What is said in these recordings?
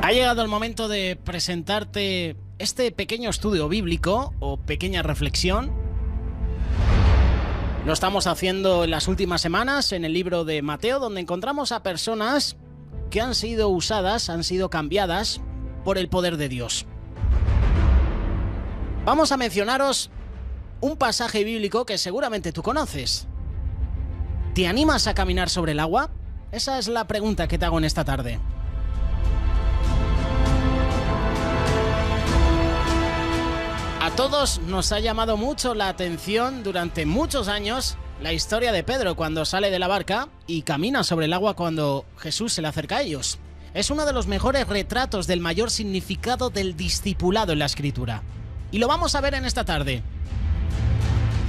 Ha llegado el momento de presentarte este pequeño estudio bíblico o pequeña reflexión. Lo estamos haciendo en las últimas semanas en el libro de Mateo, donde encontramos a personas que han sido usadas, han sido cambiadas por el poder de Dios. Vamos a mencionaros un pasaje bíblico que seguramente tú conoces. ¿Te animas a caminar sobre el agua? Esa es la pregunta que te hago en esta tarde. A todos nos ha llamado mucho la atención durante muchos años la historia de Pedro cuando sale de la barca y camina sobre el agua cuando Jesús se le acerca a ellos. Es uno de los mejores retratos del mayor significado del discipulado en la Escritura. Y lo vamos a ver en esta tarde.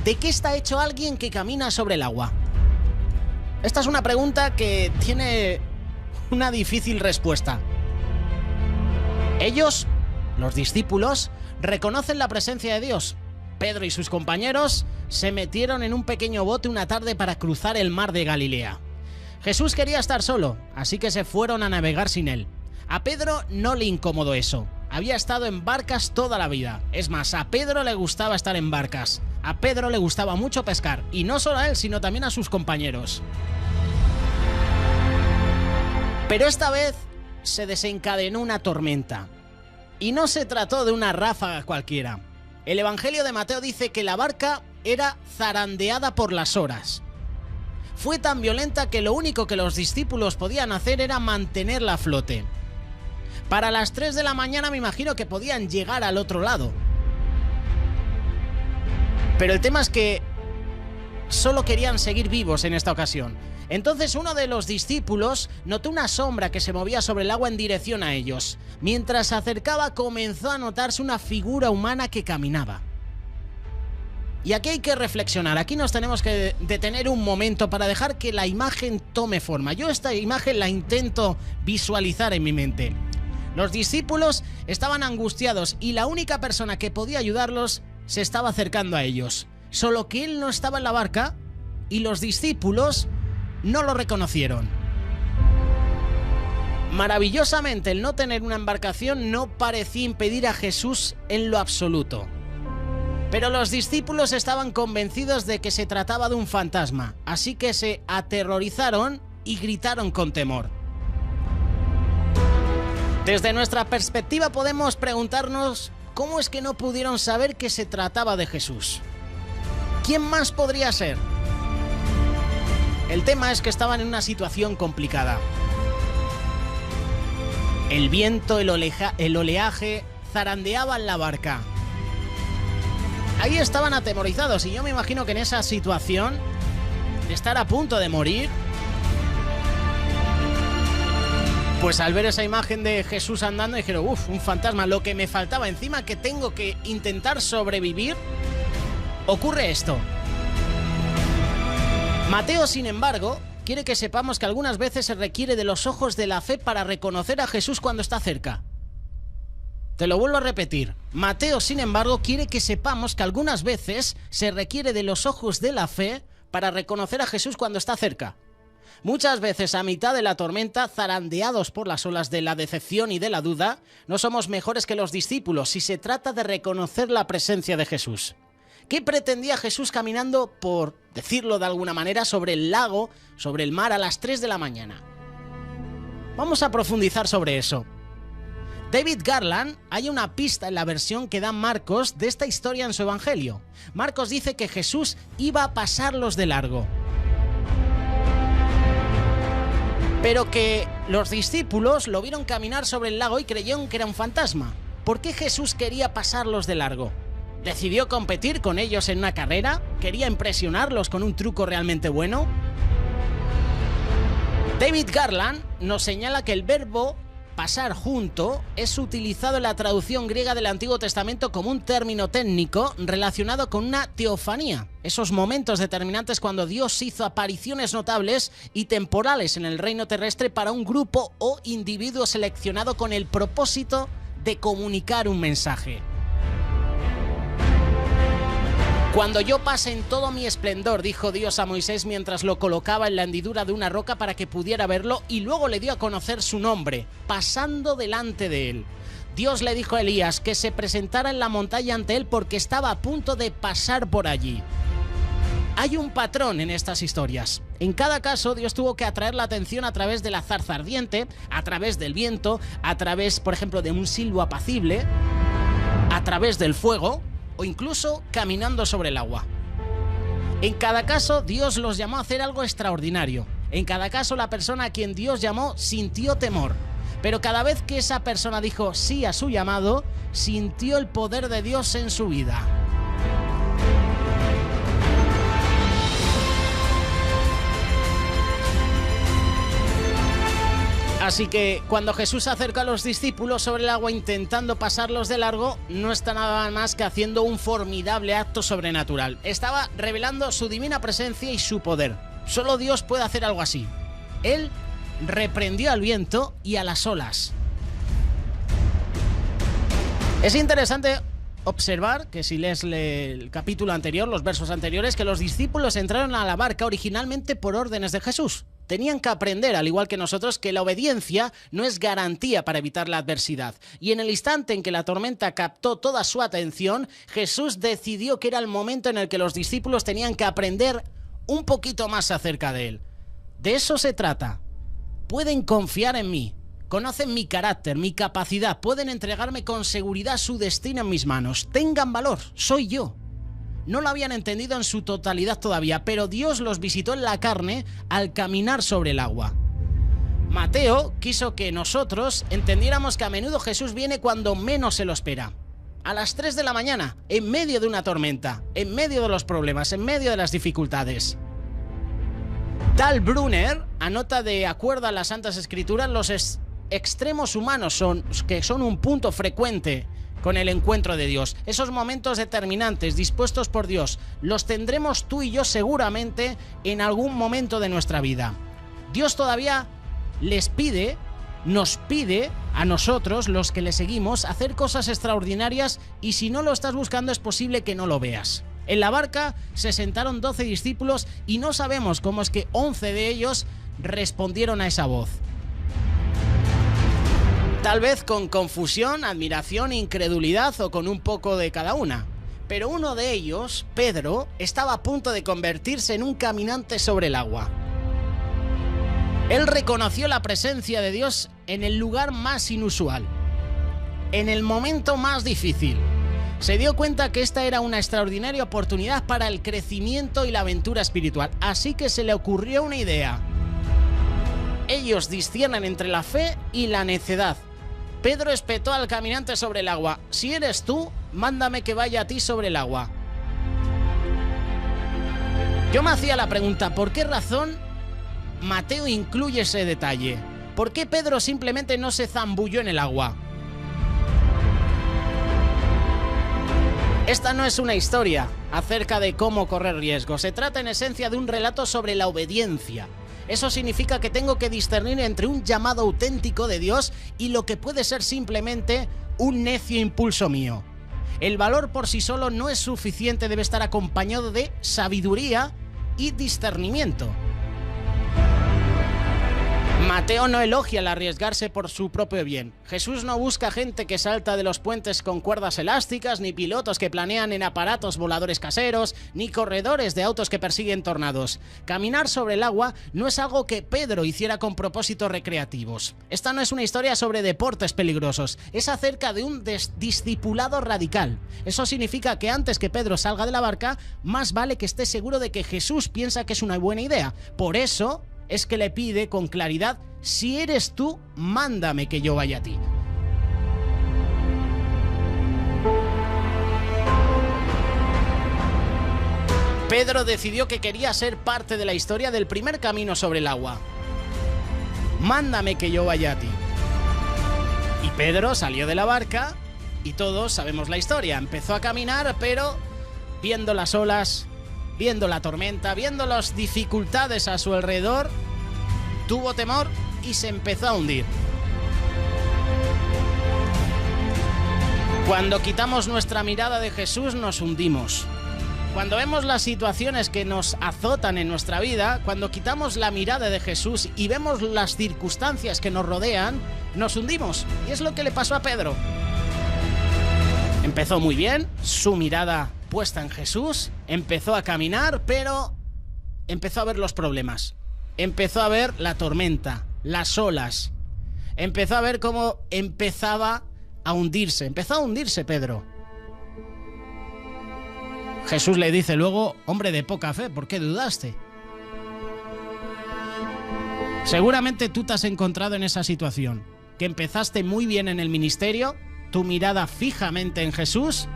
¿De qué está hecho alguien que camina sobre el agua? Esta es una pregunta que tiene una difícil respuesta. Ellos, los discípulos, reconocen la presencia de Dios. Pedro y sus compañeros se metieron en un pequeño bote una tarde para cruzar el mar de Galilea. Jesús quería estar solo, así que se fueron a navegar sin él. A Pedro no le incomodó eso. Había estado en barcas toda la vida. Es más, a Pedro le gustaba estar en barcas. A Pedro le gustaba mucho pescar, y no solo a él, sino también a sus compañeros. Pero esta vez se desencadenó una tormenta. Y no se trató de una ráfaga cualquiera. El Evangelio de Mateo dice que la barca era zarandeada por las olas. Fue tan violenta que lo único que los discípulos podían hacer era mantenerla a flote. Para las 3 de la mañana me imagino que podían llegar al otro lado. Pero el tema es que solo querían seguir vivos en esta ocasión. Entonces uno de los discípulos notó una sombra que se movía sobre el agua en dirección a ellos. Mientras se acercaba comenzó a notarse una figura humana que caminaba. Y aquí hay que reflexionar, aquí nos tenemos que detener un momento para dejar que la imagen tome forma. Yo esta imagen la intento visualizar en mi mente. Los discípulos estaban angustiados y la única persona que podía ayudarlos se estaba acercando a ellos. Solo que él no estaba en la barca y los discípulos no lo reconocieron. Maravillosamente, el no tener una embarcación no parecía impedir a Jesús en lo absoluto. Pero los discípulos estaban convencidos de que se trataba de un fantasma, así que se aterrorizaron y gritaron con temor. Desde nuestra perspectiva podemos preguntarnos cómo es que no pudieron saber que se trataba de Jesús. ¿Quién más podría ser? El tema es que estaban en una situación complicada. El viento, el oleaje zarandeaban la barca. Ahí estaban atemorizados y yo me imagino que en esa situación de estar a punto de morir, pues al ver esa imagen de Jesús andando dijeron, un fantasma, lo que me faltaba, encima que tengo que intentar sobrevivir, ocurre esto. Mateo, sin embargo, quiere que sepamos que algunas veces se requiere de los ojos de la fe para reconocer a Jesús cuando está cerca. Te lo vuelvo a repetir. Mateo, sin embargo, quiere que sepamos que algunas veces se requiere de los ojos de la fe para reconocer a Jesús cuando está cerca. Muchas veces a mitad de la tormenta, zarandeados por las olas de la decepción y de la duda, no somos mejores que los discípulos si se trata de reconocer la presencia de Jesús. ¿Qué pretendía Jesús caminando, por decirlo de alguna manera, sobre el lago, sobre el mar a las 3 de la mañana? Vamos a profundizar sobre eso. David Garland hay una pista en la versión que da Marcos de esta historia en su evangelio. Marcos dice que Jesús iba a pasarlos de largo, pero que los discípulos lo vieron caminar sobre el lago y creyeron que era un fantasma. ¿Por qué Jesús quería pasarlos de largo? ¿Decidió competir con ellos en una carrera? ¿Quería impresionarlos con un truco realmente bueno? David Garland nos señala que el verbo pasar junto es utilizado en la traducción griega del Antiguo Testamento como un término técnico relacionado con una teofanía, esos momentos determinantes cuando Dios hizo apariciones notables y temporales en el reino terrestre para un grupo o individuo seleccionado con el propósito de comunicar un mensaje. Cuando yo pase en todo mi esplendor, dijo Dios a Moisés mientras lo colocaba en la hendidura de una roca para que pudiera verlo, y luego le dio a conocer su nombre, pasando delante de él. Dios le dijo a Elías que se presentara en la montaña ante él porque estaba a punto de pasar por allí. Hay un patrón en estas historias. En cada caso, Dios tuvo que atraer la atención a través de la zarza ardiente, a través del viento, a través, por ejemplo, de un silbo apacible, a través del fuego o incluso caminando sobre el agua. En cada caso, Dios los llamó a hacer algo extraordinario. En cada caso, la persona a quien Dios llamó sintió temor. Pero cada vez que esa persona dijo sí a su llamado, sintió el poder de Dios en su vida. Así que cuando Jesús se acerca a los discípulos sobre el agua intentando pasarlos de largo, no está nada más que haciendo un formidable acto sobrenatural. Estaba revelando su divina presencia y su poder. Solo Dios puede hacer algo así. Él reprendió al viento y a las olas. Es interesante observar que si lees el capítulo anterior, los versos anteriores, que los discípulos entraron a la barca originalmente por órdenes de Jesús. Tenían que aprender, al igual que nosotros, que la obediencia no es garantía para evitar la adversidad. Y en el instante en que la tormenta captó toda su atención, Jesús decidió que era el momento en el que los discípulos tenían que aprender un poquito más acerca de él. De eso se trata. Pueden confiar en mí, conocen mi carácter, mi capacidad, pueden entregarme con seguridad su destino en mis manos. Tengan valor, soy yo. No lo habían entendido en su totalidad todavía, pero Dios los visitó en la carne al caminar sobre el agua. Mateo quiso que nosotros entendiéramos que a menudo Jesús viene cuando menos se lo espera. A las 3 de la mañana, en medio de una tormenta, en medio de los problemas, en medio de las dificultades. Tal Brunner anota, de acuerdo a las Santas Escrituras, los extremos humanos son un punto frecuente con el encuentro de Dios. Esos momentos determinantes dispuestos por Dios los tendremos tú y yo seguramente en algún momento de nuestra vida. Dios todavía nos pide a nosotros, los que le seguimos, hacer cosas extraordinarias, y si no lo estás buscando es posible que no lo veas. En la barca se sentaron 12 discípulos y no sabemos cómo es que 11 de ellos respondieron a esa voz. Tal vez con confusión, admiración, incredulidad o con un poco de cada una. Pero uno de ellos, Pedro, estaba a punto de convertirse en un caminante sobre el agua. Él reconoció la presencia de Dios en el lugar más inusual, en el momento más difícil. Se dio cuenta que esta era una extraordinaria oportunidad para el crecimiento y la aventura espiritual. Así que se le ocurrió una idea. Ellos disciernen entre la fe y la necedad. Pedro espetó al caminante sobre el agua: si eres tú, mándame que vaya a ti sobre el agua. Yo me hacía la pregunta, ¿por qué razón Mateo incluye ese detalle? ¿Por qué Pedro simplemente no se zambulló en el agua? Esta no es una historia acerca de cómo correr riesgos. Se trata en esencia de un relato sobre la obediencia. Eso significa que tengo que discernir entre un llamado auténtico de Dios y lo que puede ser simplemente un necio impulso mío. El valor por sí solo no es suficiente, debe estar acompañado de sabiduría y discernimiento. Mateo no elogia el arriesgarse por su propio bien. Jesús no busca gente que salta de los puentes con cuerdas elásticas, ni pilotos que planean en aparatos voladores caseros, ni corredores de autos que persiguen tornados. Caminar sobre el agua no es algo que Pedro hiciera con propósitos recreativos. Esta no es una historia sobre deportes peligrosos, es acerca de un discipulado radical. Eso significa que antes que Pedro salga de la barca, más vale que esté seguro de que Jesús piensa que es una buena idea. Por eso es que le pide con claridad: si eres tú, mándame que yo vaya a ti. Pedro decidió que quería ser parte de la historia del primer camino sobre el agua. Mándame que yo vaya a ti. Y Pedro salió de la barca y todos sabemos la historia. Empezó a caminar, pero viendo las olas, viendo la tormenta, viendo las dificultades a su alrededor, tuvo temor y se empezó a hundir. Cuando quitamos nuestra mirada de Jesús, nos hundimos. Cuando vemos las situaciones que nos azotan en nuestra vida, cuando quitamos la mirada de Jesús y vemos las circunstancias que nos rodean, nos hundimos. Y es lo que le pasó a Pedro. Empezó muy bien, su mirada puesta en Jesús, empezó a caminar, pero empezó a ver los problemas. Empezó a ver la tormenta, las olas. Empezó a ver cómo empezaba a hundirse. Empezó a hundirse Pedro. Jesús le dice luego: hombre de poca fe, ¿por qué dudaste? Seguramente tú te has encontrado en esa situación, que empezaste muy bien en el ministerio, tu mirada fijamente en Jesús,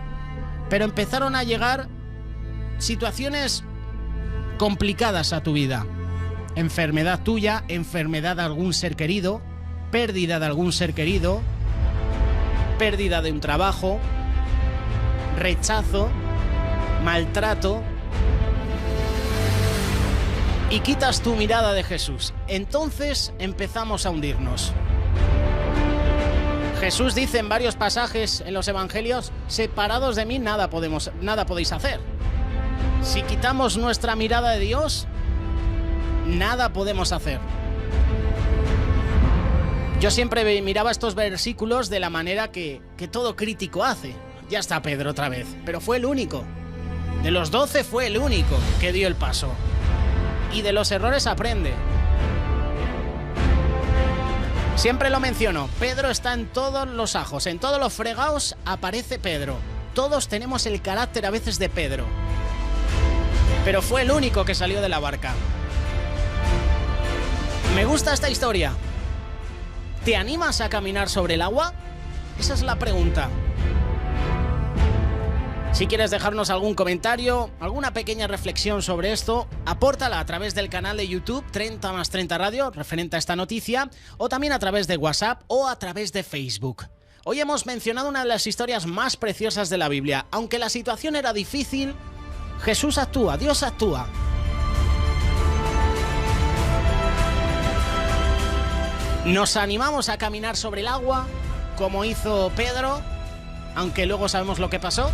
pero empezaron a llegar situaciones complicadas a tu vida. Enfermedad tuya, enfermedad de algún ser querido, pérdida de algún ser querido, pérdida de un trabajo, rechazo, maltrato, y quitas tu mirada de Jesús. Entonces empezamos a hundirnos. Jesús dice en varios pasajes en los evangelios: separados de mí nada podéis hacer. Si quitamos nuestra mirada de Dios, nada podemos hacer. Yo siempre miraba estos versículos de la manera que todo crítico hace. Ya está Pedro otra vez, pero fue el único. De los 12 fue el único que dio el paso. Y de los errores aprende. Siempre lo menciono, Pedro está en todos los ajos, en todos los fregados aparece Pedro. Todos tenemos el carácter a veces de Pedro. Pero fue el único que salió de la barca. Me gusta esta historia. ¿Te animas a caminar sobre el agua? Esa es la pregunta. Si quieres dejarnos algún comentario, alguna pequeña reflexión sobre esto, apórtala a través del canal de YouTube 30 más 30 Radio, referente a esta noticia, o también a través de WhatsApp o a través de Facebook. Hoy hemos mencionado una de las historias más preciosas de la Biblia. Aunque la situación era difícil, Jesús actúa, Dios actúa. Nos animamos a caminar sobre el agua, como hizo Pedro, aunque luego sabemos lo que pasó.